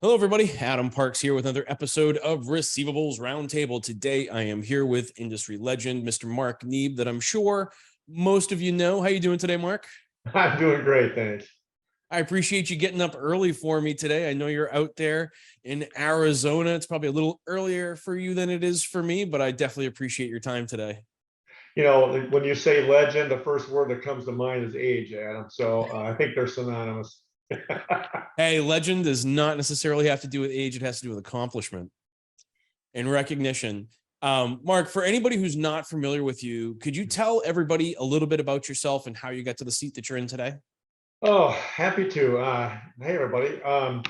Hello, everybody. Adam Parks here with another episode of Receivables Roundtable. Today, I am here with industry legend, Mr. Mark Neeb, that I'm sure most of you know. How you doing today, Mark? I'm doing great, thanks. I appreciate you getting up early for me today. I know you're out there in Arizona. It's probably a little earlier for you than it is for me, but I definitely appreciate your time today. You know, when you say legend, the first word that comes to mind is age, Adam. So I think they're synonymous. Hey, legend does not necessarily have to do with age. It has to do with accomplishment and recognition. Mark, for anybody who's not familiar with you, could you tell everybody a little bit about yourself and how you got to the seat that you're in today? Oh, happy to. Hey, everybody. I'm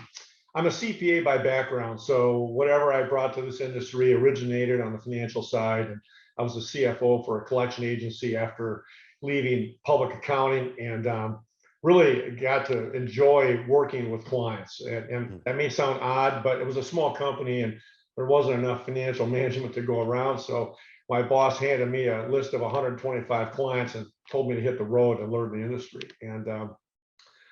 a CPA by background, so whatever I brought to this industry originated on the financial side. And I was a CFO for a collection agency after leaving public accounting, and really got to enjoy working with clients. And that may sound odd, but it was a small company and there wasn't enough financial management to go around. So my boss handed me a list of 125 clients and told me to hit the road and learn the industry. And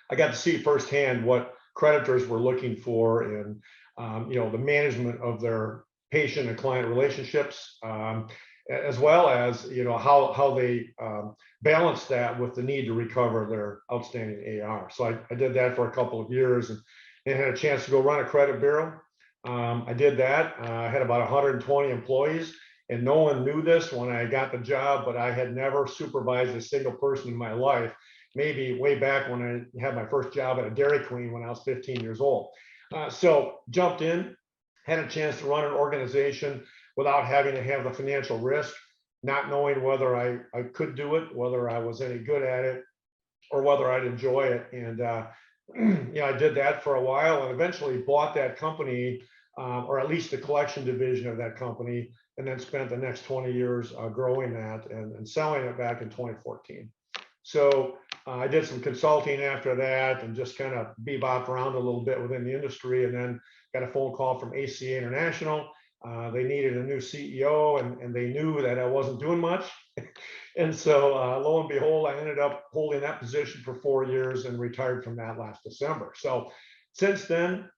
I got to see firsthand what creditors were looking for in, the management of their patient and client relationships, as well as how they balance that with the need to recover their outstanding AR. So I did that for a couple of years and had a chance to go run a credit bureau. I did that. I had about 120 employees, and no one knew this when I got the job, but I had never supervised a single person in my life. Maybe way back when I had my first job at a Dairy Queen when I was 15 years old. So jumped in, had a chance to run an organization without having to have the financial risk, not knowing whether I could do it, whether I was any good at it, or whether I'd enjoy it. And I did that for a while and eventually bought that company, or at least the collection division of that company, and then spent the next 20 years growing that and selling it back in 2014. So I did some consulting after that and just kind of bebopped around a little bit within the industry, and then got a phone call from ACA International. They needed a new CEO, and they knew that I wasn't doing much. And so lo and behold, I ended up holding that position for 4 years and retired from that last December. So since then,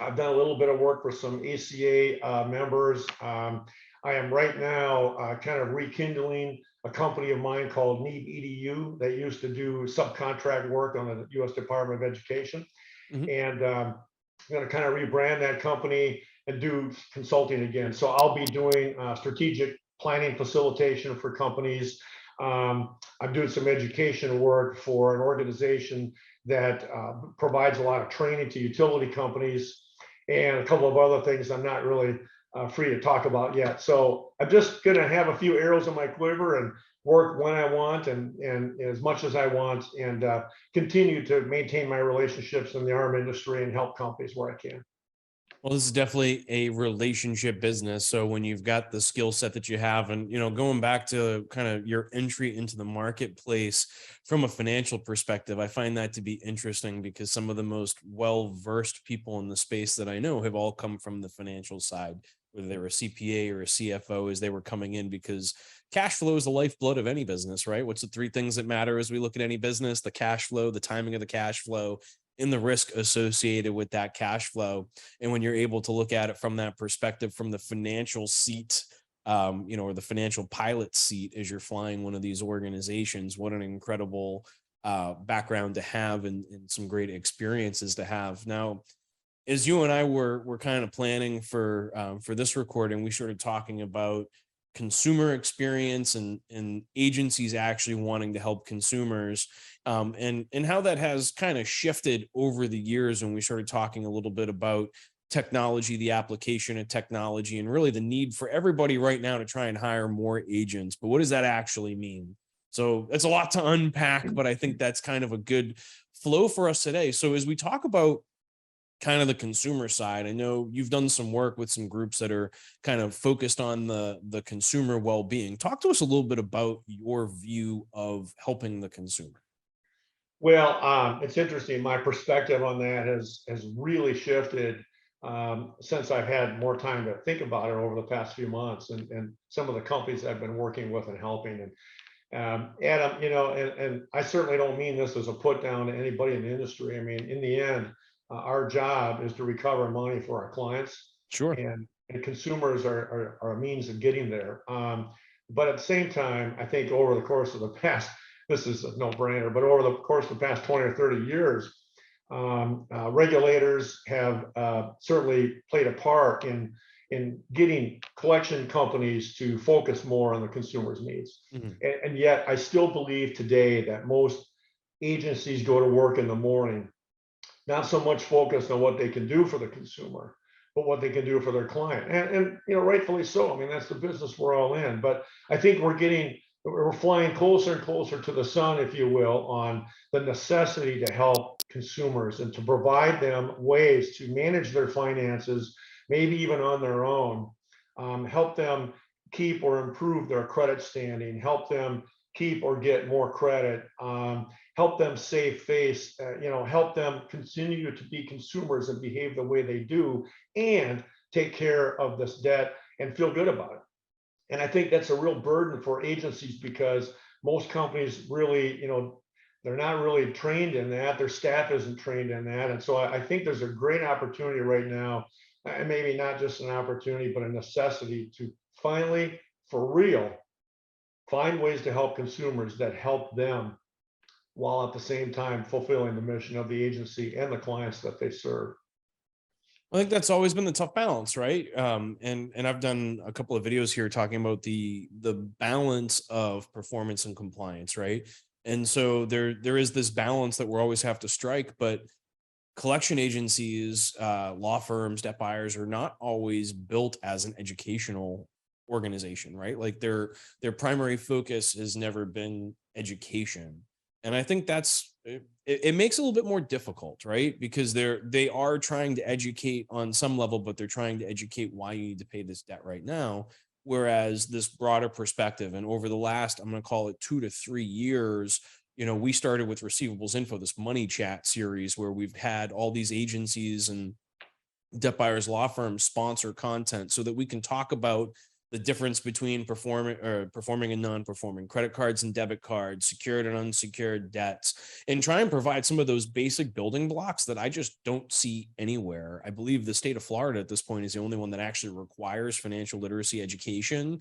I've done a little bit of work for some ACA members. I am right now kind of rekindling a company of mine called NeebEDU that used to do subcontract work on the U.S. Department of Education. And I'm going to kind of rebrand that company and do consulting again. So I'll be doing strategic planning facilitation for companies. I'm doing some education work for an organization that provides a lot of training to utility companies, and a couple of other things I'm not really free to talk about yet. So I'm just going to have a few arrows in my quiver and work when I want and as much as I want, and continue to maintain my relationships in the arm industry and help companies where I can. Well, this is definitely a relationship business. So when you've got the skill set that you have, and going back to kind of your entry into the marketplace from a financial perspective, I find that to be interesting because some of the most well-versed people in the space that I know have all come from the financial side, whether they were a CPA or a CFO, as they were coming in, because cash flow is the lifeblood of any business, right? What's the three things that matter as we look at any business? The cash flow, the timing of the cash flow, and the risk associated with that cash flow. And when you're able to look at it from that perspective, from the financial seat, or the financial pilot seat as you're flying one of these organizations, what an incredible background to have, and some great experiences to have. Now, as you and I were kind of planning for this recording, we started talking about consumer experience and agencies actually wanting to help consumers, and how that has kind of shifted over the years. And we started talking a little bit about technology, the application of technology, and really the need for everybody right now to try and hire more agents. But what does that actually mean? So it's a lot to unpack, but I think that's kind of a good flow for us today. So as we talk about kind of the consumer side, I know you've done some work with some groups that are kind of focused on the consumer well-being. Talk to us a little bit about your view of helping the consumer. Well, it's interesting. My perspective on that has really shifted since I've had more time to think about it over the past few months, and some of the companies I've been working with and helping. And Adam, and I certainly don't mean this as a put down to anybody in the industry. I mean, in the end, our job is to recover money for our clients, Sure. and consumers are a means of getting there. But at the same time, I think over the course of the past, this is a no brainer, but over the course of the past 20 or 30 years, regulators have certainly played a part in getting collection companies to focus more on the consumer's needs. Mhm. And yet, I still believe today that most agencies go to work in the morning, not so much focused on what they can do for the consumer, but what they can do for their client. And rightfully so. I mean, that's the business we're all in. But I think we're flying closer and closer to the sun, if you will, on the necessity to help consumers and to provide them ways to manage their finances, maybe even on their own, help them keep or improve their credit standing, help them keep or get more credit, help them save face, help them continue to be consumers and behave the way they do, and take care of this debt and feel good about it. And I think that's a real burden for agencies because most companies really, they're not really trained in that. Their staff isn't trained in that. And so I think there's a great opportunity right now, and maybe not just an opportunity, but a necessity to finally, for real, find ways to help consumers that help them while at the same time fulfilling the mission of the agency and the clients that they serve. I think that's always been the tough balance, right? And I've done a couple of videos here talking about the balance of performance and compliance, right? And so there is this balance that we're always have to strike, but collection agencies, law firms, debt buyers are not always built as an educational organization, right? Like their primary focus has never been education. And I think it makes it a little bit more difficult, right? Because they are trying to educate on some level, but they're trying to educate why you need to pay this debt right now. Whereas this broader perspective, and over the last, I'm going to call it 2 to 3 years, we started with Receivables Info, this money chat series where we've had all these agencies and debt buyers, law firms sponsor content so that we can talk about the difference between performing and non-performing credit cards and debit cards, secured and unsecured debts, and try and provide some of those basic building blocks that I just don't see anywhere. I believe the state of Florida at this point is the only one that actually requires financial literacy education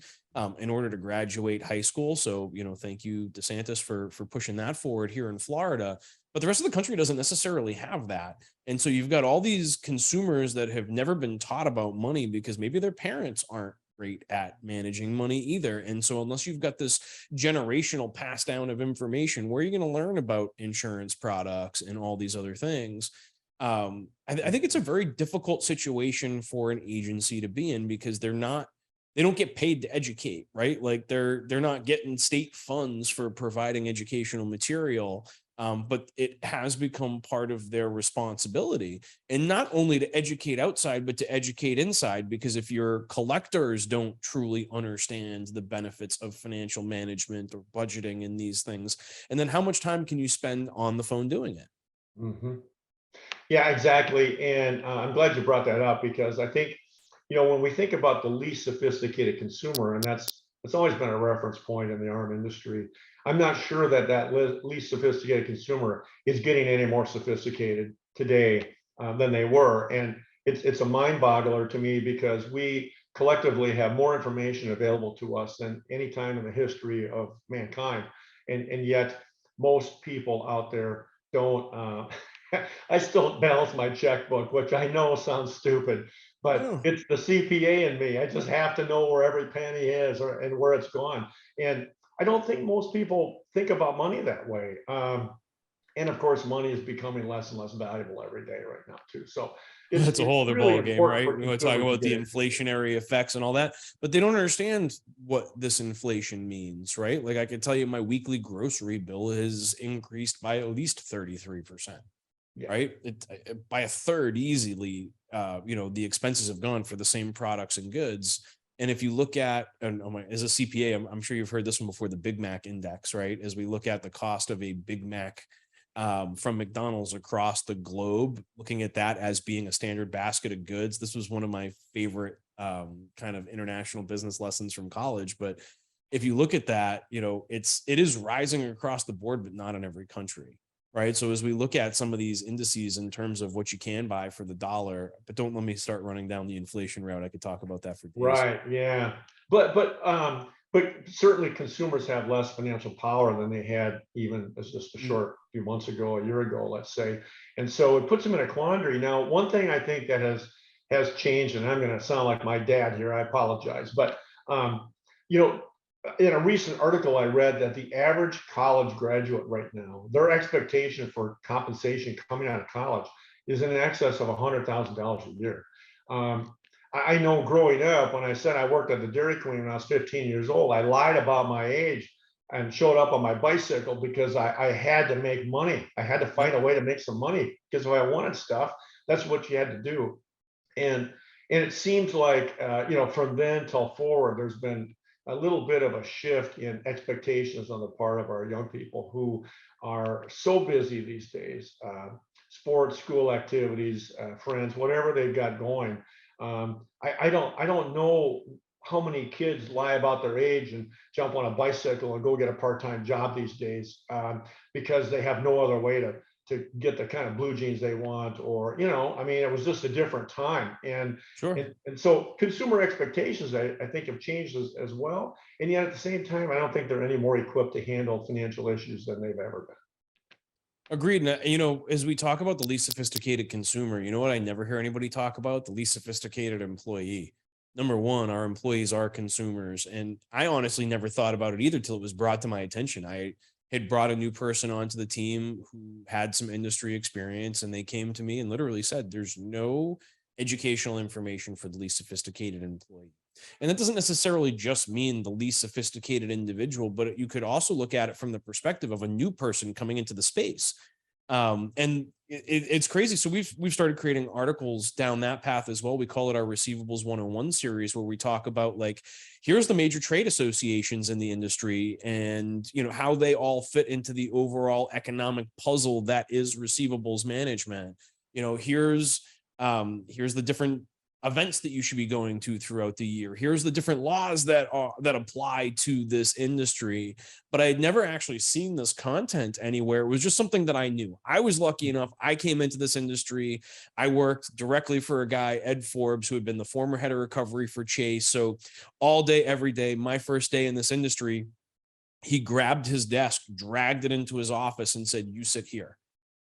in order to graduate high school. So, thank you, DeSantis, for pushing that forward here in Florida. But the rest of the country doesn't necessarily have that. And so you've got all these consumers that have never been taught about money because maybe their parents aren't great at managing money either. And so unless you've got this generational pass down of information, where are you going to learn about insurance products and all these other things? I think it's a very difficult situation for an agency to be in because they don't get paid to educate, right? Like they're not getting state funds for providing educational material. But it has become part of their responsibility, and not only to educate outside, but to educate inside. Because if your collectors don't truly understand the benefits of financial management or budgeting in these things, and then how much time can you spend on the phone doing it? Mhm. Yeah, exactly. And I'm glad you brought that up because I think, when we think about the least sophisticated consumer, and that's always been a reference point in the arm industry, I'm not sure that least sophisticated consumer is getting any more sophisticated today than they were. And it's a mind boggler to me because we collectively have more information available to us than any time in the history of mankind. And yet most people out there don't. I still balance my checkbook, which I know sounds stupid, but Oh, it's the CPA in me. I just have to know where every penny is and where it's gone. And I don't think most people think about money that way. And of course, money is becoming less and less valuable every day right now too. So it's that's a it's whole other really ball game, important right? for We want to talk consumers to about get the educated. inflationary effects and all that, but they don't understand what this inflation means, right? Like I can tell you my weekly grocery bill has increased by at least 33%. Yeah. Right? By a third easily, the expenses have gone for the same products and goods. And if you look at, and as a CPA, I'm sure you've heard this one before, the Big Mac index, right? As we look at the cost of a Big Mac from McDonald's across the globe, looking at that as being a standard basket of goods. This was one of my favorite kind of international business lessons from college. But if you look at that, it is rising across the board, but not in every country. Right. So as we look at some of these indices in terms of what you can buy for the dollar, but don't let me start running down the inflation route. I could talk about that for days. Right. Yeah. But certainly consumers have less financial power than they had even as just a short few months ago, a year ago, let's say. And so it puts them in a quandary. Now, one thing I think that has changed, and I'm going to sound like my dad here, I apologize, but you know, in a recent article I read that the average college graduate right now, their expectation for compensation coming out of college is in excess of $100,000 a year. I know growing up, when I said I worked at the Dairy Queen when I was 15 years old, I lied about my age and showed up on my bicycle because I had to make money. I had to find a way to make some money because if I wanted stuff, that's what you had to do. And it seems like from then till forward, there's been a little bit of a shift in expectations on the part of our young people who are so busy these days, sports, school activities, friends, whatever they've got going. I don't know how many kids lie about their age and jump on a bicycle and go get a part-time job these days, because they have no other way to get the kind of blue jeans they want, or I mean, it was just a different time. And Sure. so consumer expectations, I think, have changed as well. And yet at the same time, I don't think they're any more equipped to handle financial issues than they've ever been. Agreed. And, as we talk about the least sophisticated consumer, you know what I never hear anybody talk about? The least sophisticated employee. Number one, our employees are consumers. And I honestly never thought about it either till it was brought to my attention. I had brought a new person onto the team who had some industry experience, and they came to me and literally said, there's no educational information for the least sophisticated employee. And that doesn't necessarily just mean the least sophisticated individual, but you could also look at it from the perspective of a new person coming into the space. And it's crazy. So we've started creating articles down that path as well. We call it our Receivables 101 series, where we talk about, like, here's the major trade associations in the industry, and how they all fit into the overall economic puzzle that is receivables management. Here's the different events that you should be going to throughout the year. Here's the different laws that apply to this industry. But I had never actually seen this content anywhere. It was just something that I knew. I was lucky enough. I came into this industry. I worked directly for a guy, Ed Forbes, who had been the former head of recovery for Chase. So all day, every day, my first day in this industry, he grabbed his desk, dragged it into his office, and said, "You sit here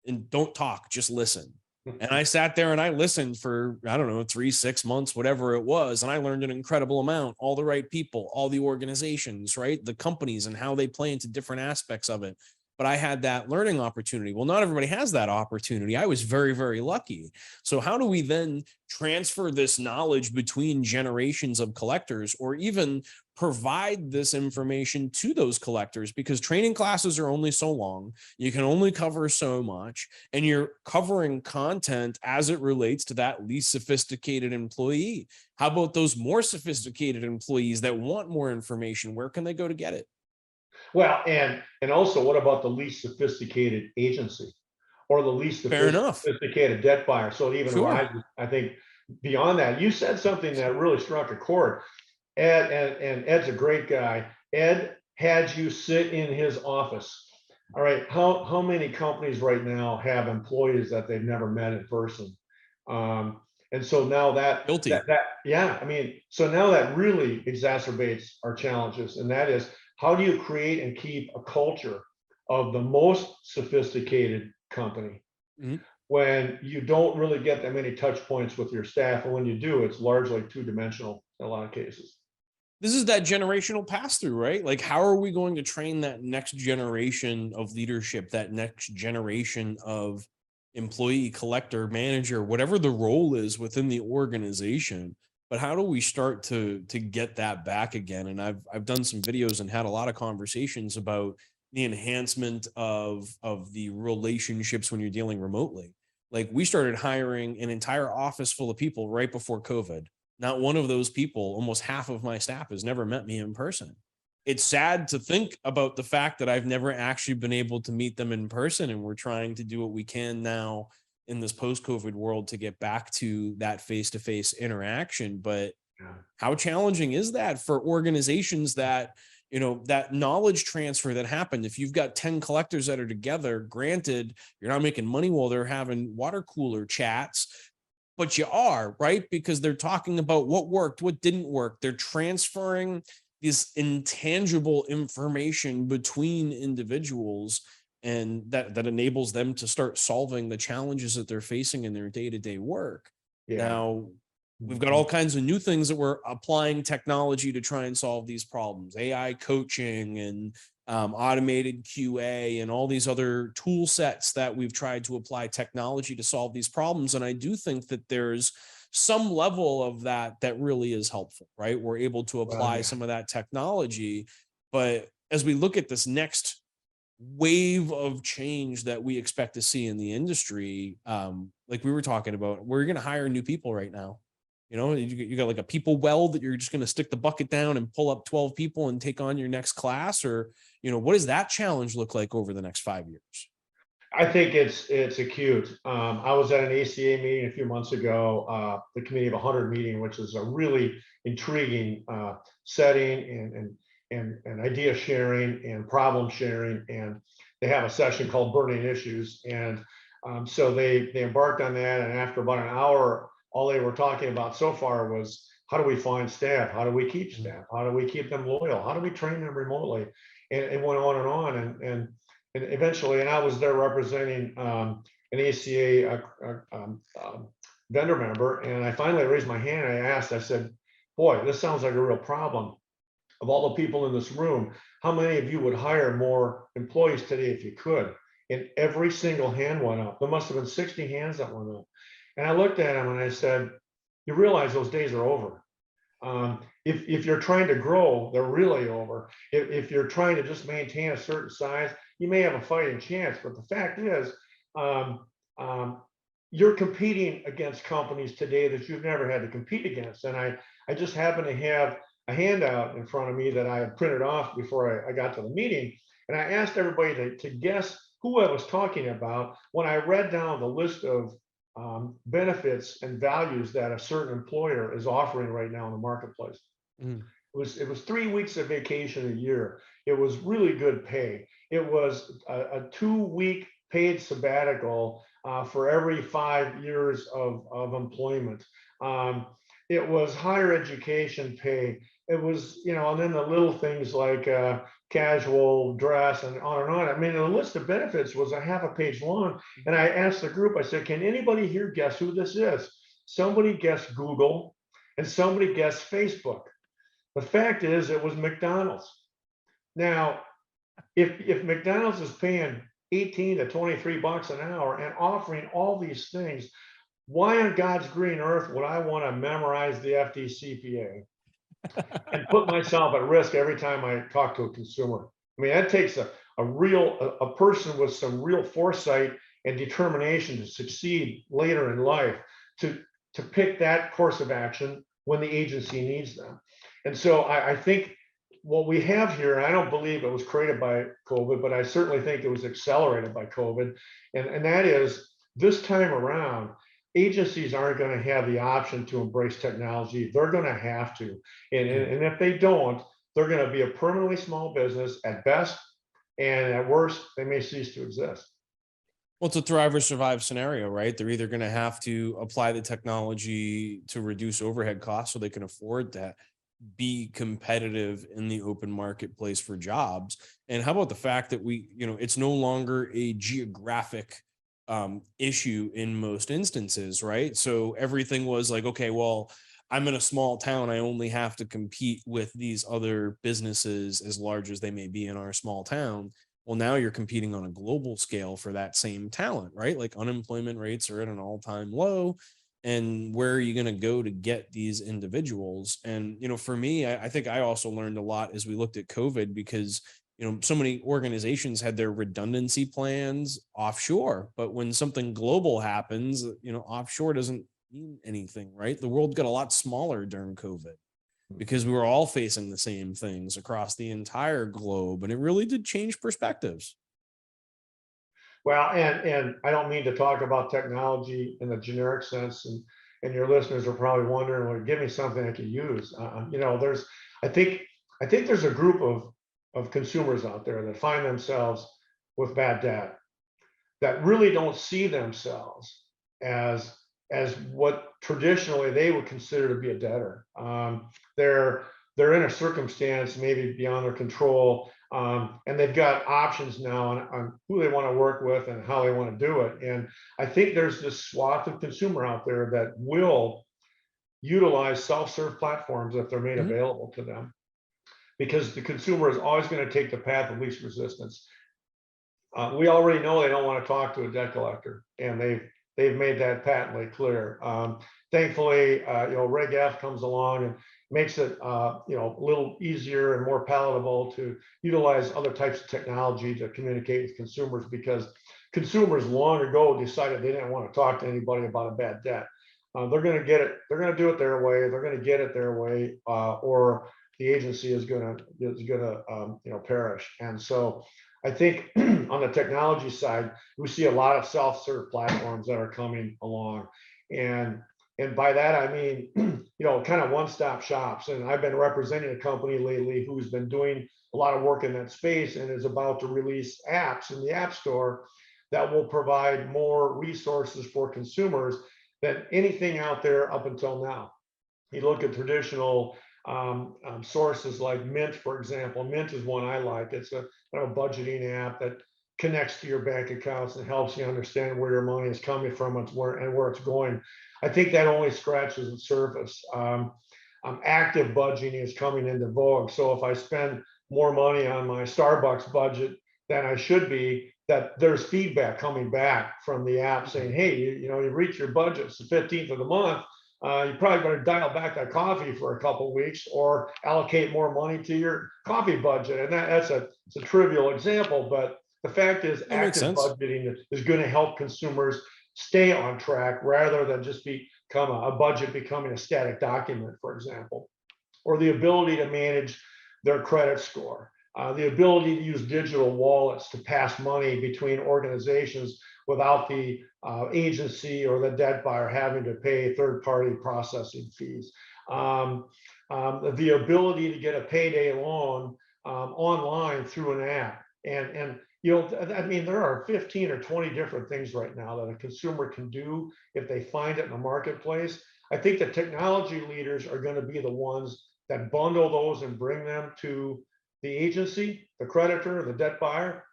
and don't talk, just listen." And I sat there and I listened for, I don't know, 3-6 months, whatever it was. And I learned an incredible amount, all the right people, all the organizations, right? The companies and how they play into different aspects of it. But I had that learning opportunity. Well, not everybody has that opportunity. I was very, very lucky. So how do we then transfer this knowledge between generations of collectors, or even provide this information to those collectors? Because training classes are only so long. You can only cover so much, and you're covering content as it relates to that least sophisticated employee. How about those more sophisticated employees that want more information? Where can they go to get it? Well, and also, what about the least sophisticated agency or the least Fair enough. sophisticated debt buyer? So it even Sure. rises, I think, beyond that. You said something that really struck a chord. Ed, and Ed's a great guy. Ed had you sit in his office. All right, how many companies right now have employees that they've never met in person? And so now Guilty. yeah, I mean, so now that really exacerbates our challenges, and that is, how do you create and keep a culture of the most sophisticated company Mhm. when you don't really get that many touch points with your staff, and when you do, it's largely two-dimensional in a lot of cases. This is that generational pass through, right? Like, how are we going to train that next generation of leadership, that next generation of employee, collector, manager, whatever the role is within the organization? But how do we start to get that back again? And I've done some videos and had a lot of conversations about the enhancement of the relationships when you're dealing remotely. Like, we started hiring an entire office full of people right before COVID. Not one of those people, almost half of my staff, has never met me in person. it's sad to think about the fact that I've never actually been able to meet them in person. And we're trying to do what we can now in this post-COVID world to get back to that face-to-face interaction. But Yeah. how challenging is that for organizations that, that knowledge transfer that happened? If you've got 10 collectors that are together, granted, you're not making money while they're having water cooler chats, but you are, right? Because they're talking about what worked, what didn't work. They're transferring this intangible information between individuals, and that enables them to start solving the challenges that they're facing in their day-to-day work. Yeah. Now, we've got all kinds of new things that we're applying technology to try and solve these problems. AI coaching and automated QA and all these other tool sets that we've tried to apply technology to solve these problems. And I do think that there's some level of that really is helpful, right? We're able to Well, apply yeah. some of that technology. But as we look at this next wave of change that we expect to see in the industry, like we were talking about, we're going to hire new people right now. You got like a people well that you're just going to stick the bucket down and pull up 12 people and take on your next class, or what does that challenge look like over the next 5 years? I think it's acute. I was at an ACA meeting a few months ago, the Committee of 100 meeting, which is a really intriguing setting and idea sharing and problem sharing. And they have a session called Burning Issues. And so they embarked on that. And after about an hour, all they were talking about so far was, how do we find staff? How do we keep staff? How do we keep them loyal? How do we train them remotely? And it went on and on. And eventually, and I was there representing an ACA vendor member, and I finally raised my hand and I said, boy, this sounds like a real problem. Of all the people in this room, how many of you would hire more employees today if you could? And every single hand went up. There must have been 60 hands that went up. And I looked at him and I said, you realize those days are over. If you're trying to grow, they're really over. If you're trying to just maintain a certain size, you may have a fighting chance. But the fact is, you're competing against companies today that you've never had to compete against. And I just happen to have a handout in front of me that I had printed off before I got to the meeting. And I asked everybody to guess who I was talking about when I read down the list of benefits and values that a certain employer is offering right now in the marketplace. Mm. It was 3 weeks of vacation a year. It was really good pay. It was a 2-week paid sabbatical for every 5 years of employment. It was higher education pay. It was, and then the little things like casual dress and on and on. I mean, the list of benefits was a half a page long. And I asked the group, I said, can anybody here guess who this is? Somebody guessed Google and somebody guessed Facebook. The fact is, it was McDonald's. Now, if McDonald's is paying 18 to 23 bucks an hour and offering all these things, why on God's green earth would I want to memorize the FDCPA and put myself at risk every time I talk to a consumer? I mean, that takes a person with some real foresight and determination to succeed later in life to pick that course of action when the agency needs them. And so I think what we have here, and I don't believe it was created by COVID, but I certainly think it was accelerated by COVID. And that is, this time around, agencies aren't going to have the option to embrace technology. They're going to have to. And if they don't, they're going to be a permanently small business at best. And at worst, they may cease to exist. Well, it's a thrive or survive scenario, right? They're either going to have to apply the technology to reduce overhead costs so they can afford that, be competitive in the open marketplace for jobs. And how about the fact that it's no longer a geographic issue in most instances, right? So everything was like, okay, well, I'm in a small town. I only have to compete with these other businesses as large as they may be in our small town. Well, now you're competing on a global scale for that same talent, right? Like unemployment rates are at an all-time low. And where are you going to go to get these individuals? And, for me, I think I also learned a lot as we looked at COVID, because, so many organizations had their redundancy plans offshore, but when something global happens, offshore doesn't mean anything, right? The world got a lot smaller during COVID. because we were all facing the same things across the entire globe. And it really did change perspectives. Well, and I don't mean to talk about technology in the generic sense, and your listeners are probably wondering, well, give me something I can use. You know, I think, I think there's a group of consumers out there that find themselves with bad debt that really don't see themselves as what traditionally they would consider to be a debtor. They're in a circumstance maybe beyond their control, and they've got options now on who they want to work with and how they want to do it. And I think there's this swath of consumer out there that will utilize self-serve platforms if they're made Mhm. available to them, because the consumer is always going to take the path of least resistance. We already know they don't want to talk to a debt collector, and they've made that patently clear. Thankfully, you know, Reg F comes along and makes it you know, a little easier and more palatable to utilize other types of technology to communicate with consumers, because consumers long ago decided they didn't want to talk to anybody about a bad debt. They're going to get it. They're going to do it their way. They're going to get it their way, or the agency is going to you know, perish. And so I think on the technology side, we see a lot of self-serve platforms that are coming along. And by that, I mean, you know, kind of one-stop shops. And I've been representing a company lately who's been doing a lot of work in that space and is about to release apps in the App Store that will provide more resources for consumers than anything out there up until now. You look at traditional sources like Mint, for example. Mint is one I like. It's a kind of budgeting app that connects to your bank accounts and helps you understand where your money is coming from and where it's going. I think that only scratches the surface. Active budgeting is coming into vogue. So if I spend more money on my Starbucks budget than I should be, that there's feedback coming back from the app saying, hey, you know, you've reached your budget. It's the 15th of the month. You probably better dial back that coffee for a couple of weeks or allocate more money to your coffee budget. And it's a trivial example, but the fact is That makes active sense. budgeting is going to help consumers stay on track rather than just become a budget becoming a static document, for example, or the ability to manage their credit score. The ability to use digital wallets to pass money between organizations without the agency or the debt buyer having to pay third-party processing fees. The ability to get a payday loan online through an app. And you know, I mean, there are 15 or 20 different things right now that a consumer can do if they find it in the marketplace. I think the technology leaders are going to be the ones that bundle those and bring them to the agency, the creditor, the debt buyer.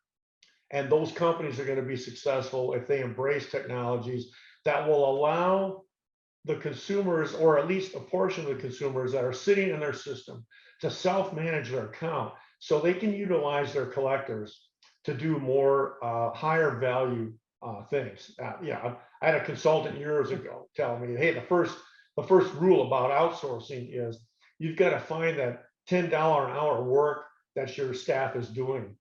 And those companies are going to be successful if they embrace technologies that will allow the consumers, or at least a portion of the consumers that are sitting in their system, to self-manage their account so they can utilize their collectors to do more higher value things. Yeah, I had a consultant years ago tell me, hey, the first rule about outsourcing is you've got to find that $10 an hour work that your staff is doing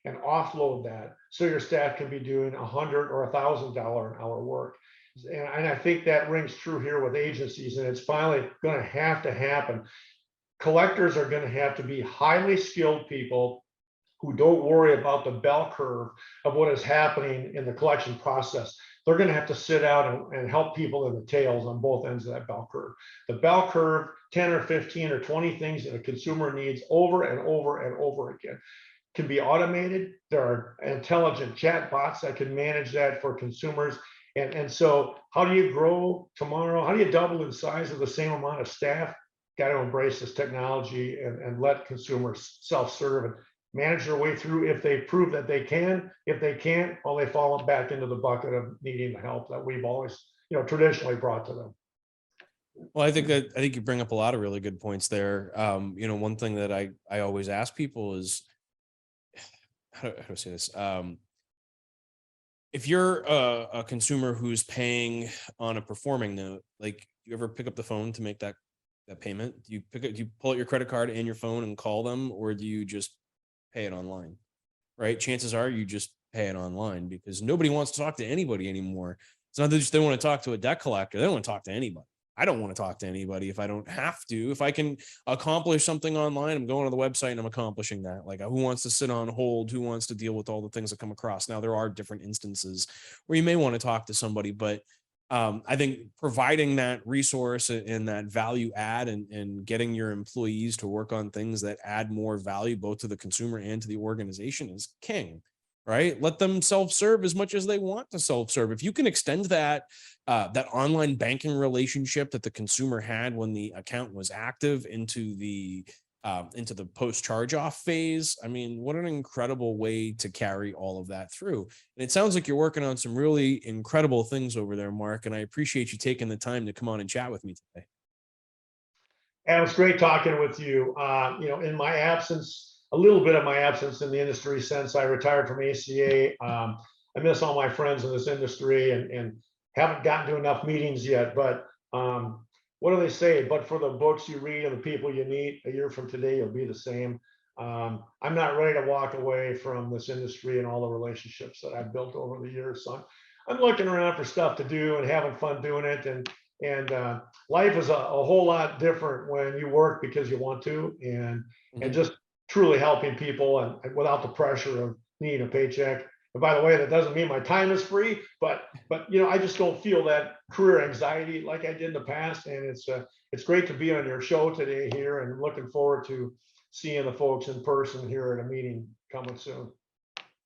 and offload that so your staff can be doing $100 or $1,000 an hour work. And I think that rings true here with agencies, and it's finally going to happen. Collectors are going to have to be highly skilled people who don't worry about the bell curve of what is happening in the collection process. They're going to have to sit out and help people in the tails on both ends of that bell curve. The bell curve, 10 or 15 or 20 things that a consumer needs over and over and over again, can be automated. There are intelligent chat bots that can manage that for consumers. And so how do you grow tomorrow? How do you double in size of the same amount of staff? Got to embrace this technology and let consumers self-serve and manage their way through if they prove that they can. If they can't, well, they fall back into the bucket of needing the help that we've always, you know, traditionally brought to them. Well, I think you bring up a lot of really good points there. You know, one thing that I always ask people is, how do I say this? If you're a consumer who's paying on a performing note, like, you ever pick up the phone to make that payment? Do you pull out your credit card and your phone and call them, or do you just pay it online? Right? Chances are you just pay it online, because nobody wants to talk to anybody anymore. It's not that they want to talk to a debt collector; they don't want to talk to anybody. I don't want to talk to anybody if I don't have to. If I can accomplish something online, I'm going to the website and I'm accomplishing that. Like, who wants to sit on hold? Who wants to deal with all the things that come across? Now, there are different instances where you may want to talk to somebody, but I think providing that resource and that value add, and getting your employees to work on things that add more value both to the consumer and to the organization is king, right? Let them self-serve as much as they want to self-serve. If you can extend that online banking relationship that the consumer had when the account was active into the post charge-off phase, I mean, what an incredible way to carry all of that through. And it sounds like you're working on some really incredible things over there, Mark, and I appreciate you taking the time to come on and chat with me today. And it was great talking with you. In my absence, a little bit of my absence in the industry since I retired from ACA, I miss all my friends in this industry, and haven't gotten to enough meetings yet. But what do they say? But for the books you read and the people you meet, a year from today, you'll be the same. I'm not ready to walk away from this industry and all the relationships that I've built over the years. So I'm looking around for stuff to do and having fun doing it. And life is a whole lot different when you work because you want to, and just truly helping people, and without the pressure of needing a paycheck. And by the way, that doesn't mean my time is free, but I just don't feel that career anxiety like I did in the past. And it's great to be on your show today here, and looking forward to seeing the folks in person here at a meeting coming soon.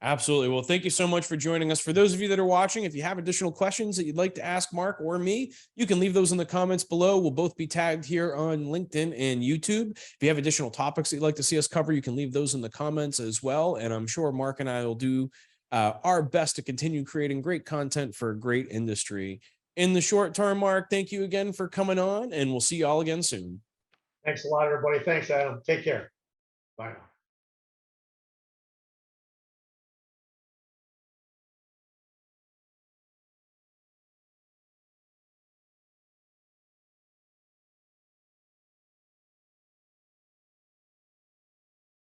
Absolutely. Well, thank you so much for joining us. For those of you that are watching, if you have additional questions that you'd like to ask Mark or me, you can leave those in the comments below. We'll both be tagged here on LinkedIn and YouTube. If you have additional topics that you'd like to see us cover, you can leave those in the comments as well. And I'm sure Mark and I will do our best to continue creating great content for a great industry. In the short term, Mark, thank you again for coming on, and we'll see you all again soon. Thanks a lot, everybody. Thanks, Adam. Take care. Bye now.